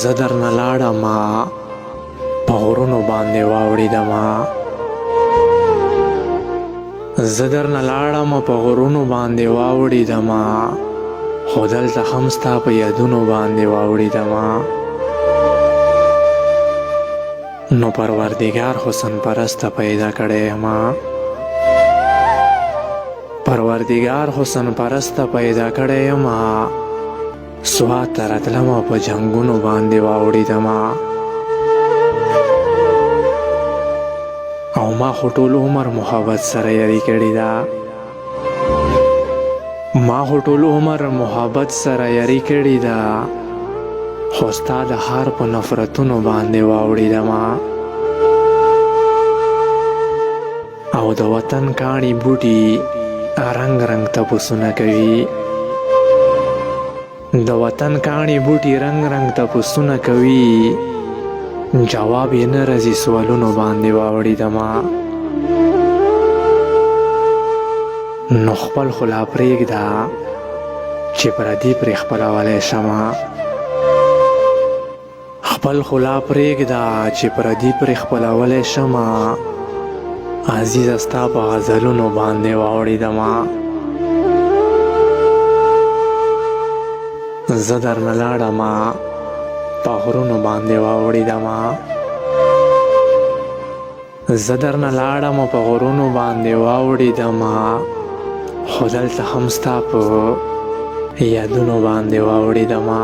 زه درنه لاړمه په غرونو باندې واوړېدمه زه درنه لاړمه په غرونو باندې واوړېدمه خو دلته هم ستا په یادونو باندې واوړېدمه نو پروردګار حسن پرسته پیدا کړی یمه پروردګار حسن پرسته پیدا کړی یمه سوات ته راتلمه په جنګونو باندې واوړېدمه او ما خو ټول عمر محبت سره یاري کړې ده ما خو ټول عمر محبت سره یاري کړې ده خو ستا د هار په نفرتونو باندې واوړېدمه او د وطن کاڼي بوټي رنګ رنګ تپوسونه کوي د وطن کاڼي بوټي رنګ رنګ تپوسونه کوي جواب یې نه راځي سوالونو باندې واوړېدمه نو خپل خو لا پرېږده چې پردي پرې خپلولی شمه خپل خو لا پرېږده چې پردي پرې خپلولی شمه عزیزه ستا په غزلونو باندې واوړېدمه زه درنه لاړمه په غرونو باندې واوړېدمه زه درنه لاړمه په غرونو باندې واوړېدمه خو دلته هم ستا په یادونو باندې واوړېدمه